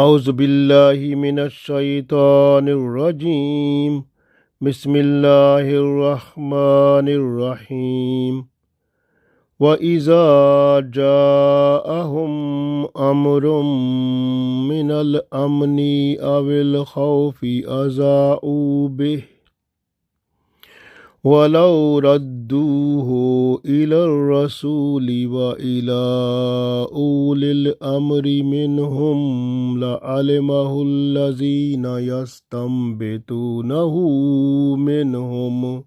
أعوذ بالله من الشيطان الرجيم بسم الله الرحمن الرحيم وإذا جاءهم أمر من الأمن أو الخوف أذاعوا به ولو ردوه إلى الرسول وإلى أولي الأمر منهم لعلمه الذين يستنبطونه منهم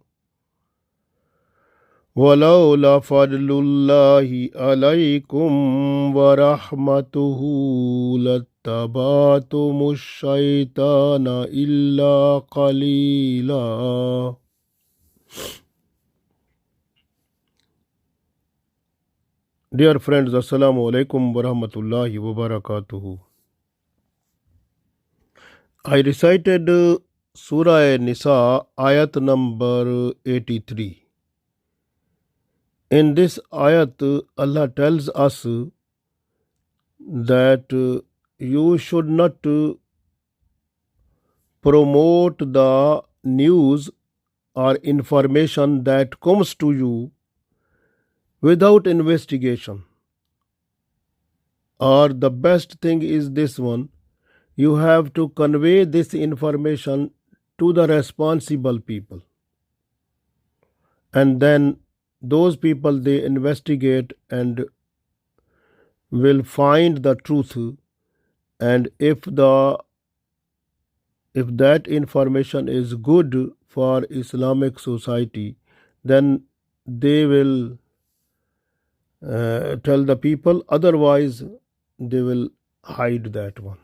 ولولا فضل الله عليكم ورحمته لاتبعتم الشيطان إلا قليلا. Dear friends, Assalamu alaikum wa rahmatullahi wa barakatuhu. I recited Surah An-Nisa Ayat number 83. In this ayat, Allah tells us that you should not promote the news or information that comes to you without investigation. Or the best thing is this one, you have to convey this information to the responsible people. And then those people, they investigate and will find the truth. And if that information is good for Islamic society, then they will tell the people, otherwise they will hide that one.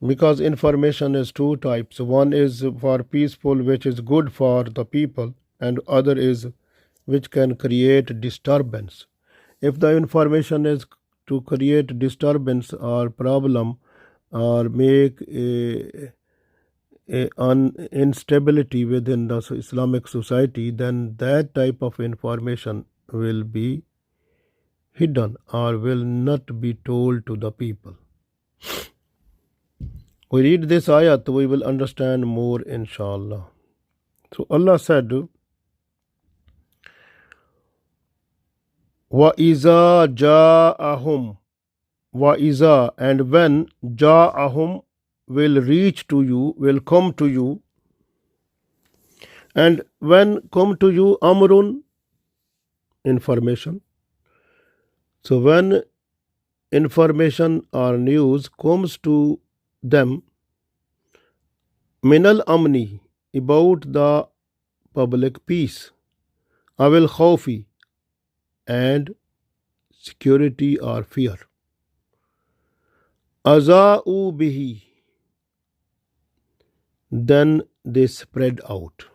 Because information is two types. One is for peaceful, which is good for the people, and other is which can create disturbance. If the information is to create disturbance or problem or make instability within the Islamic society, then that type of information will be hidden or will not be told to the people. We read this ayat, we will understand more, inshallah. So Allah said, وَإِذَا جَاءَهُمْ وَإِذَا, and when جَاءَهُمْ will reach to you, will come to you, and when come to you amrun, information. So when information or news comes to them, minal amni, about the public peace, awil khawfi, and security or fear, aza'u bihi, then they spread out.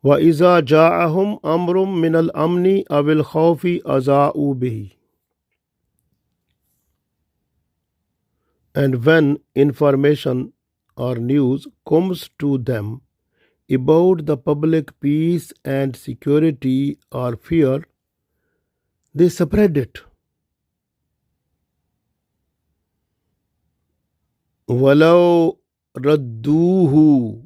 وَإِذَا جَاءَهُمْ أَمْرٌ مِّنَ الْأَمْنِ أَوِ الْخَوْفِ أَذَاعُوا بِهِ. And when information or news comes to them about the public peace and security or fear, they spread it. وَلَوْ رَدُّوهُ,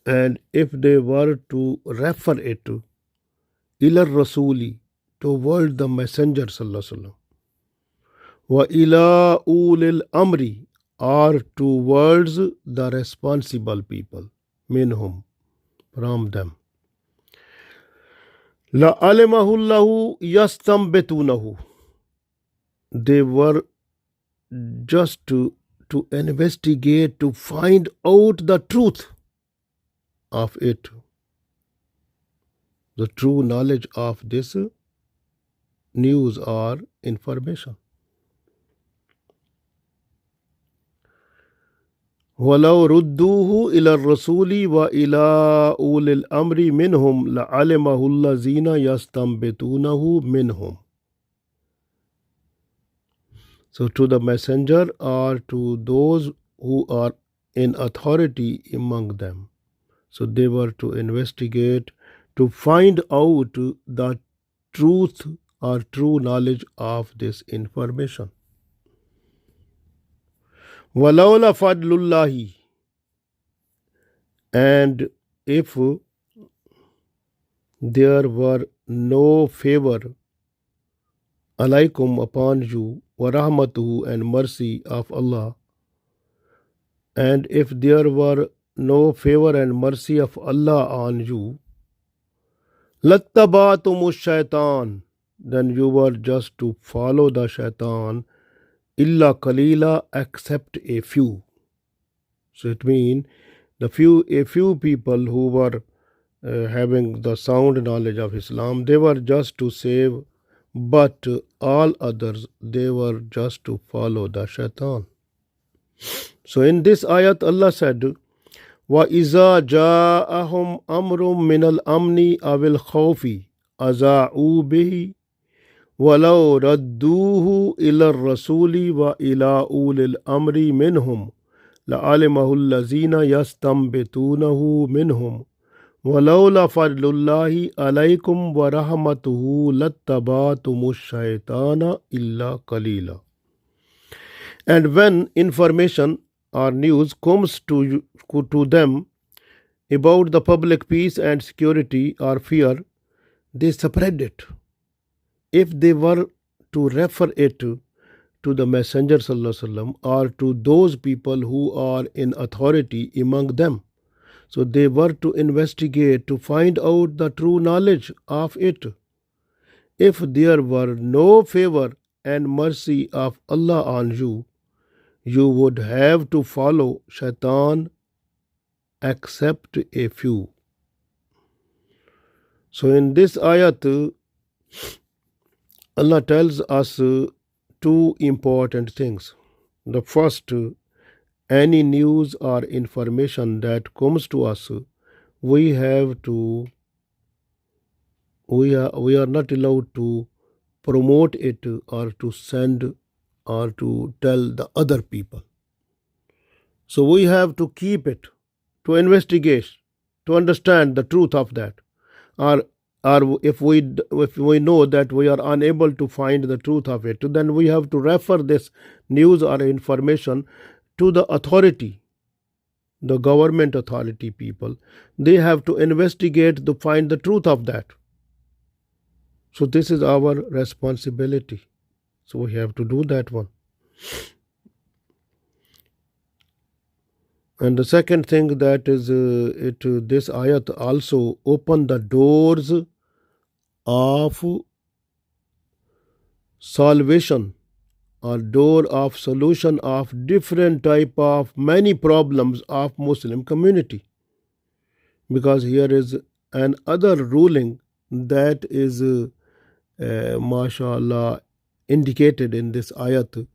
and if they were to refer it ila rasuli, toward the messenger sallallahu alaihi wasallam, wa ila ulil amri, or towards the responsible people, minhum, from them, la alimahu lahu yastambitunahu, they were just to investigate, to find out the truth of it, the true knowledge of this news or information. وَلَوْ رُدُّوهُ إِلَى الرَّسُولِ وَإِلَى أُولِي الْأَمْرِ مِنْهُمْ لَعَلِمَهُ الَّذِينَ يَسْتَنبِطُونَهُ مِنْهُمْ. So to the messenger or to those who are in authority among them. So they were to investigate, to find out the truth or true knowledge of this information. وَلَوْلَا فَضْلُ اللَّهِ, and if there were no favor alaykum upon you, wa rahmatuhu, and mercy of Allah, and if there were no favor and mercy of Allah on you, lattaba'tumu shaitan, then you were just to follow the shaitan, illa qalila, except a few. So it means a few people who were having the sound knowledge of Islam, they were just to save, but all others, they were just to follow the shaitan. So in this ayat, Allah said, وَإِذَا جَاءَهُمْ أَمْرٌ مِّنَ الْأَمْنِ أَوِ الْخَوْفِ أَذَاعُوا بِهِ وَلَوْ رَدُّوهُ إِلَى الرَّسُولِ وَإِلَى أُولِي الْأَمْرِ مِنْهُمْ لَعَلِمَهُ الَّذِينَ يَسْتَنبِطُونَهُ مِنْهُمْ وَلَوْلَا فَضْلُ اللَّهِ عَلَيْكُمْ وَرَحْمَتُهُ لَاتَّبَعْتُمُ الشَّيْطَانَ إِلَّا قَلِيلًا. And when information or news comes to them about the public peace and security or fear, they spread it. If they were to refer it to the Messenger ﷺ or to those people who are in authority among them, so they were to investigate to find out the true knowledge of it. If there were no favor and mercy of Allah on you, you would have to follow shaitan except a few. So in this ayat, Allah tells us two important things. The first, any news or information that comes to us, we are not allowed to promote it or to send or to tell the other people. So we have to keep it, to investigate, to understand the truth of that. Or if we know that we are unable to find the truth of it, then we have to refer this news or information to the authority, the government authority people. They have to investigate to find the truth of that. So this is our responsibility. So we have to do that one. And the second thing that is this ayat also open the doors of salvation or door of solution of different type of many problems of Muslim community. Because here is another ruling that is mashallah indicated in this ayat.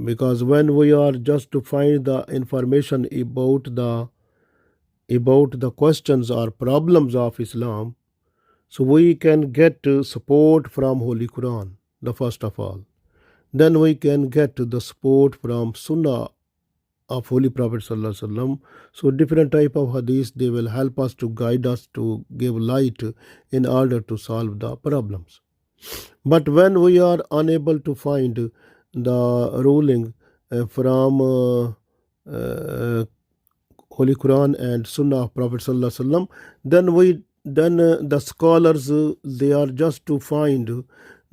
Because when we are just to find the information about the questions or problems of Islam, so we can get support from Holy Quran, the first of all. Then we can get the support from Sunnah of Holy Prophet Sallallahu Alaihi Wasallam. So different type of hadith, they will help us to guide us to give light in order to solve the problems. But when we are unable to find the ruling from Holy Quran and Sunnah of Prophet Sallallahu Alaihi Wasallam, then the scholars they are just to find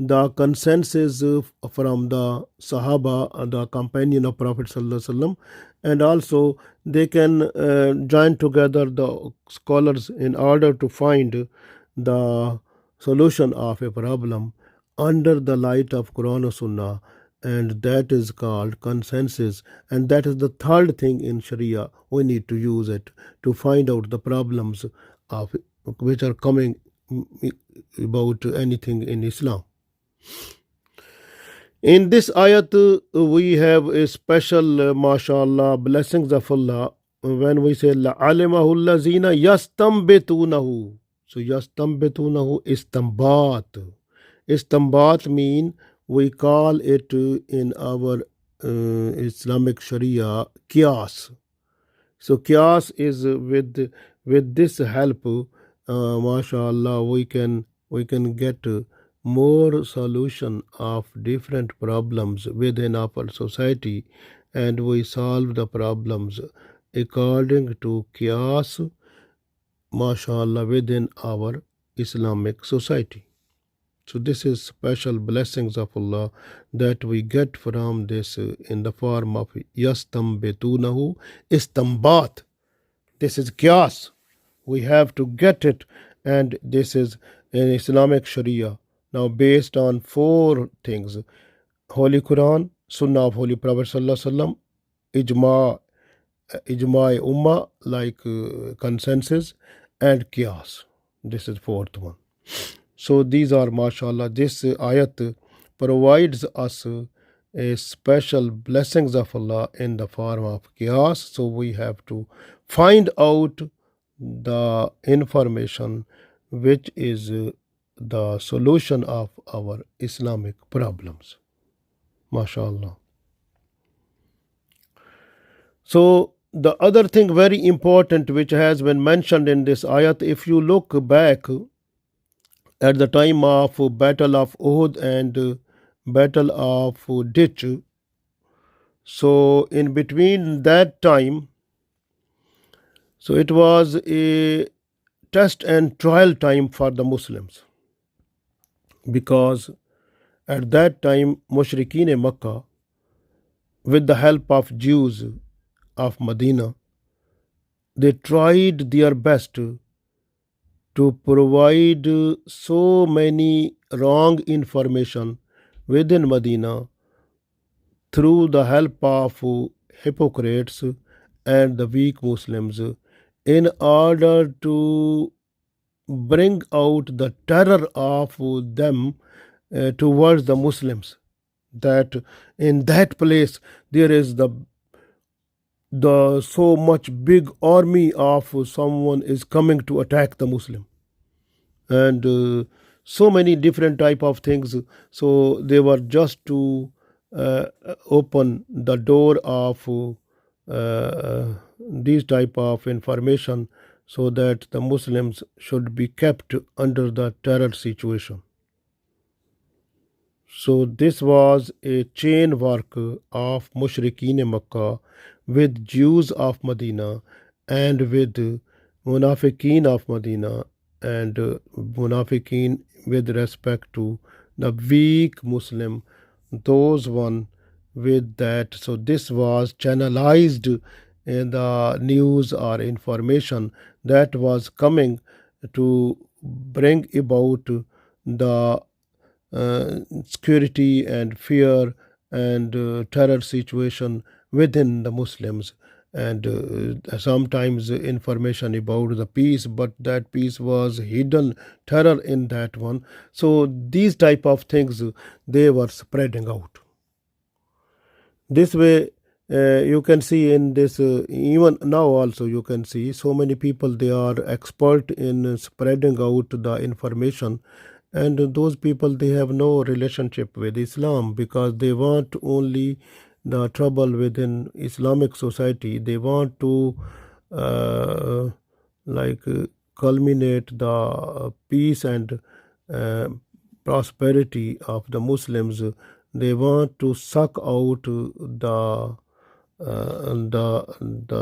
the consensus from the Sahaba, the companion of Prophet Sallallahu Alaihi Wasallam, and also they can join together the scholars in order to find the solution of a problem under the light of Quran or Sunnah. And that is called consensus. And that is the third thing in Sharia. We need to use it to find out the problems of which are coming about anything in Islam. In this ayat, we have a special, mashallah, blessings of Allah when we say لَعَلِمَهُ الَّذِينَ يَسْتَنبِطُونَهُ. So يَسْتَنبِطُونَهُ istambat. Istambat mean we call it in our Islamic Sharia qiyas. So qiyas is with this help, mashallah, we can we can get more solution of different problems within our society, and we solve the problems according to chaos, mashallah, within our Islamic society. So this is special blessings of Allah that we get from this in the form of yastambetunahu istambat. This is qiyas. We have to get it, and this is in Islamic Sharia. Now based on four things: Holy Quran, Sunnah of Holy Prophet Sallallahu Alaihi Wasallam, ijma ummah, like consensus, and qiyas. This is fourth one. So these are, mashallah, this ayat provides us a special blessings of Allah in the form of qiyas. So we have to find out the information which is the solution of our Islamic problems. MashaAllah. So the other thing very important which has been mentioned in this ayat, if you look back at the time of Battle of Uhud and Battle of Ditch, so in between that time, so it was a test and trial time for the Muslims, because at that time Mushrikeen Makkah, with the help of Jews of Medina, they tried their best to provide so many wrong information within Medina through the help of hypocrites and the weak Muslims, in order to bring out the terror of them towards the Muslims, that in that place there is the so much big army of someone is coming to attack the Muslim, and so many different type of things. So they were just to open the door of these type of information, so that the Muslims should be kept under the terror situation. So this was a chain work of Mushrikeen Makkah with Jews of Medina and with Munafiqeen of Medina, and Munafiqeen with respect to the weak Muslim, those one with that. So this was channelized in the news or information that was coming to bring about the security and fear and terror situation within the Muslims, and sometimes information about the peace, but that peace was hidden terror in that one. So these type of things, they were spreading out. This way you can see in this, even now also you can see so many people, they are expert in spreading out the information, and those people, they have no relationship with Islam, because they want only the trouble within Islamic society. They want to culminate the peace and prosperity of the Muslims. They want to suck out the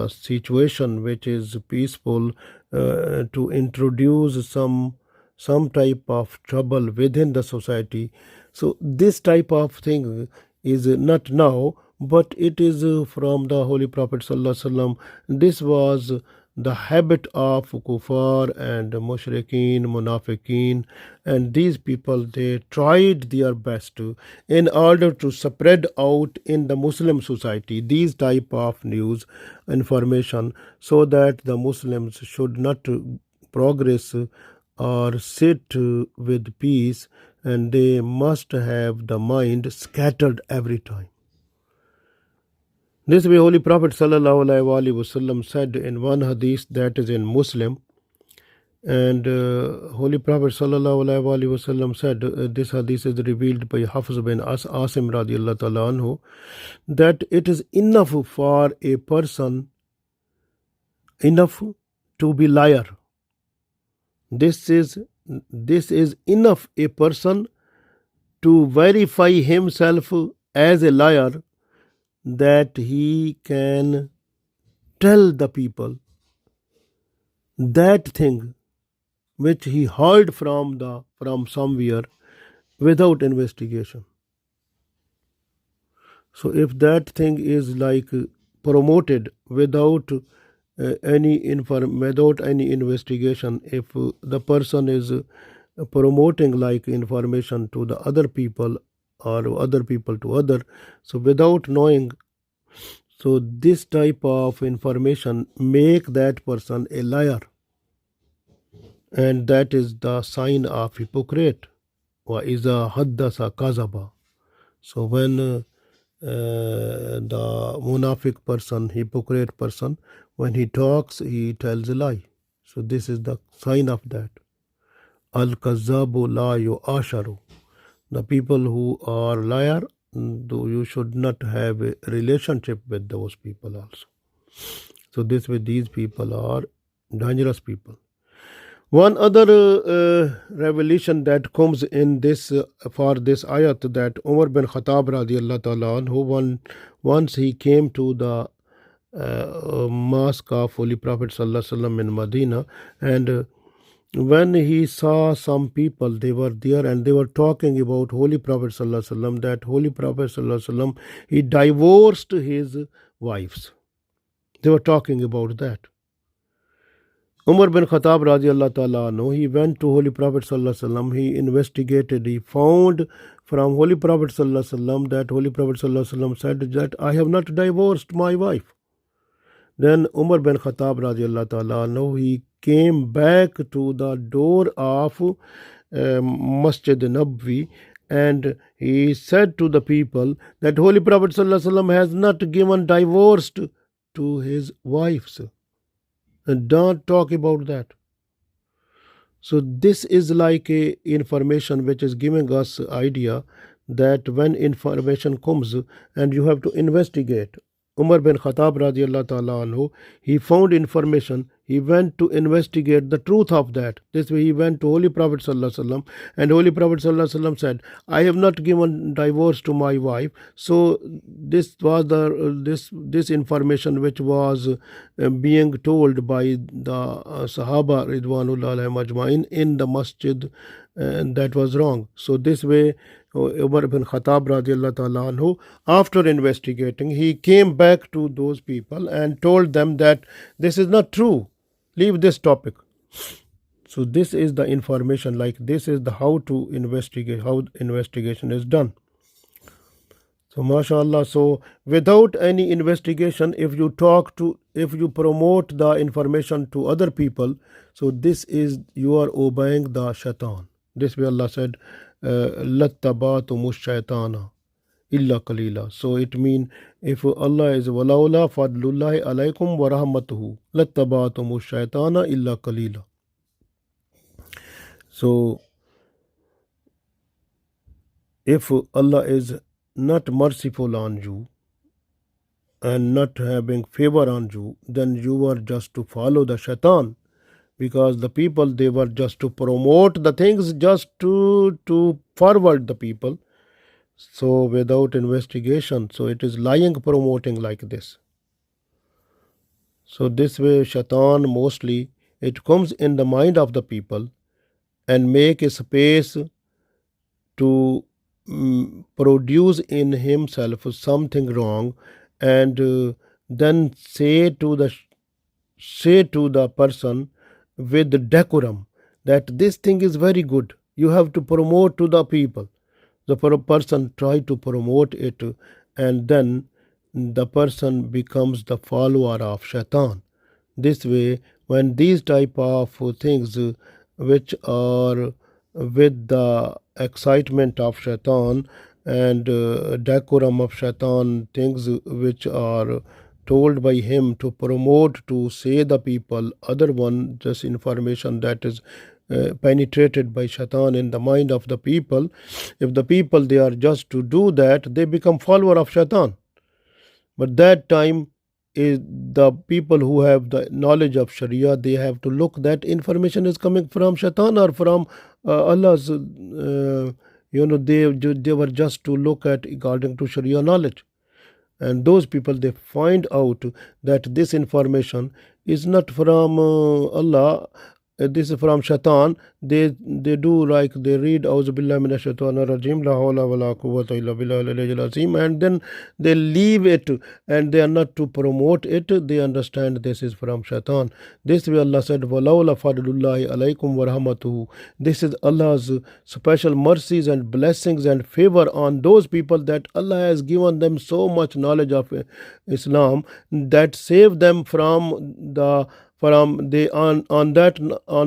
situation which is peaceful, to introduce some type of trouble within the society. So this type of thing is not now, but it is from the Holy Prophet Sallallahu Alaihi Wasallam. This was the habit of kuffar and mushrikeen, munafiqeen, and these people, they tried their best in order to spread out in the Muslim society these type of news information, so that the Muslims should not progress or sit with peace, and they must have the mind scattered every time. This way Holy Prophet Sallallahu Alaihi Wasallam said in one hadith that is in Muslim, and Holy Prophet Sallallahu Alaihi Wasallam said, this hadith is revealed by Hafiz bin Asim radiallahu ta'ala anhu, that it is enough for a person, enough to be liar. This is this is enough a person to verify himself as a liar, that he can tell the people that thing which he heard from somewhere without investigation. So if that thing is like promoted without any investigation, if the person is promoting like information to the other people or other people to other, so without knowing, so this type of information make that person a liar, and that is the sign of hypocrite. Wa iza haddasa kazaba. So when the munafiq person, hypocrite person, when he talks, he tells a lie. So this is the sign of that. Al-kazzabu la yu'asharu. The people who are liar, you should not have a relationship with those people also. So this way, these people are dangerous people. One other revelation that comes in this for this ayat, that Umar bin Khattab radiallahu ta'ala anhu, once he came to the mosque of Holy Prophet sallallahu alaihi wasallam in Medina, and when he saw some people, they were there and they were talking about Holy Prophet sallallahu alaihi wasallam, that Holy Prophet sallallahu alaihi wasallam, he divorced his wives. They were talking about that. Umar bin Khattab radiallahu ta'ala anhu, he went to Holy Prophet sallallahu alaihi wasallam, he investigated, he found from Holy Prophet sallallahu alaihi wasallam that Holy Prophet sallallahu alaihi wasallam said that I have not divorced my wife. Then Umar bin Khattab radiallahu ta'ala anhu, he came back to the door of Masjid Nabwi, and he said to the people that Holy Prophet sallallahu alaihi wasallam has not given divorce to his wives. And don't talk about that. So this is like a information which is giving us idea that when information comes and you have to investigate. Umar bin Khattab radiallahu ta'ala anhu, he found information, he went to investigate the truth of that. This way he went to Holy Prophet sallallahu alaihi wasallam, and Holy Prophet sallallahu alaihi wasallam said, I have not given divorce to my wife. So this was this information which was being told by the Sahaba Ridwanullah alayhim ajma'in in the masjid, and that was wrong. So this way Umar bin Khattab radiallahu ta'ala anhu, after investigating, he came back to those people and told them that this is not true. Leave this topic. So this is the information, like this is the how to investigate, how investigation is done. So mashallah, so without any investigation, if you promote the information to other people, so this is, you are obeying the shaitan. This way Allah said, Lattabatumu shaitana illa qalila. So it means, if Allah is walaula fadlullahi alaykum wa rahmatuhu lattabatumu shaitana illa qalila. So if Allah is not merciful on you and not having favor on you, then you are just to follow the shaitan. Because the people, they were just to promote the things, just to forward the people. So without investigation, so it is lying promoting like this. So this way shaitan mostly, it comes in the mind of the people and make a space to produce in himself something wrong, and then say to the person with decorum that this thing is very good, you have to promote to the people. The person try to promote it, and then the person becomes the follower of shaitan. This way, when these type of things which are with the excitement of shaitan and decorum of shaitan, things which are told by him to promote, to say the people, other one, just information that is penetrated by shaitan in the mind of the people. If the people, they are just to do that, they become follower of shaitan. But that time is the people who have the knowledge of Sharia, they have to look that information is coming from shaitan or from Allah's, they were just to look at according to Sharia knowledge. And those people, they find out that this information is not from Allah, this is from shaitan. They do like they read Auzu billahi minash shaitanir rajim la hawla wala quwwata illa billahi al-aliyyil azim, and then they leave it and they are not to promote it. They understand this is from shaitan. This way Allah said walawla fadlullahi alaykum wa rahmatuhu. This is Allah's special mercies and blessings and favor on those people, that Allah has given them so much knowledge of Islam that save them from the on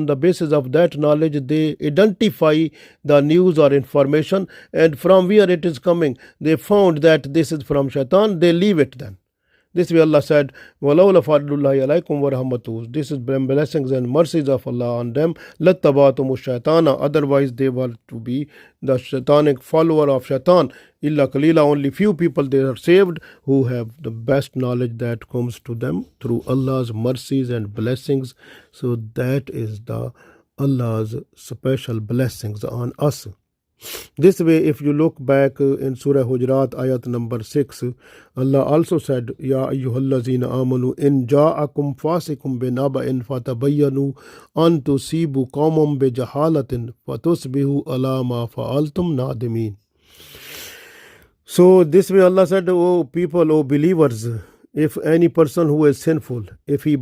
the basis of that knowledge they identify the news or information, and from where it is coming they found that this is from shaitan, they leave it then. This way Allah said, وَلَوْلَا فَضْلُ اللَّهِ عَلَيْكُمْ وَرَحْمَتُهُ. This is blessings and mercies of Allah on them. لَاتَّبَعْتُمُ الشَّيْطَانَ. Otherwise they were to be the shaitanic follower of shaitan. Illa qalila, only few people they are saved who have the best knowledge that comes to them through Allah's mercies and blessings. So that is the Allah's special blessings on us. This way, if you look back in Surah Hujurat Ayat number 6, Allah also said, Ya ayyuhallazina amanu in ja'akum fasikum binaba'in fatabayyanu an tusibu qawman bijahalatin fatusbihu ala ma fa'altum nadimin. So this way Allah said, O people, O believers, if any person who is sinful, if he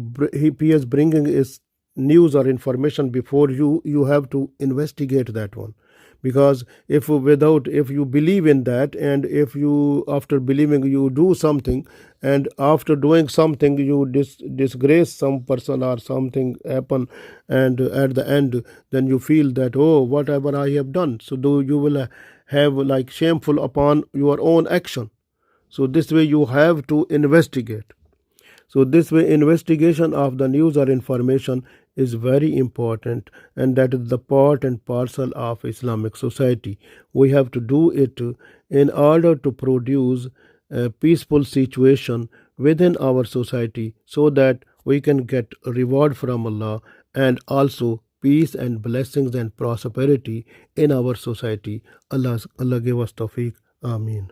is bringing his news or information before you, you have to investigate that one. Because if you believe in that, and if you after believing you do something, and after doing something you disgrace some person or something happen, and at the end then you feel that, oh, whatever I have done, so you will have like shameful upon your own action. So this way you have to investigate. So this way investigation of the news or information is very important, and that is the part and parcel of Islamic society. We have to do it in order to produce a peaceful situation within our society, so that we can get reward from Allah, and also peace and blessings and prosperity in our society. Allah give us tawfiq. Ameen.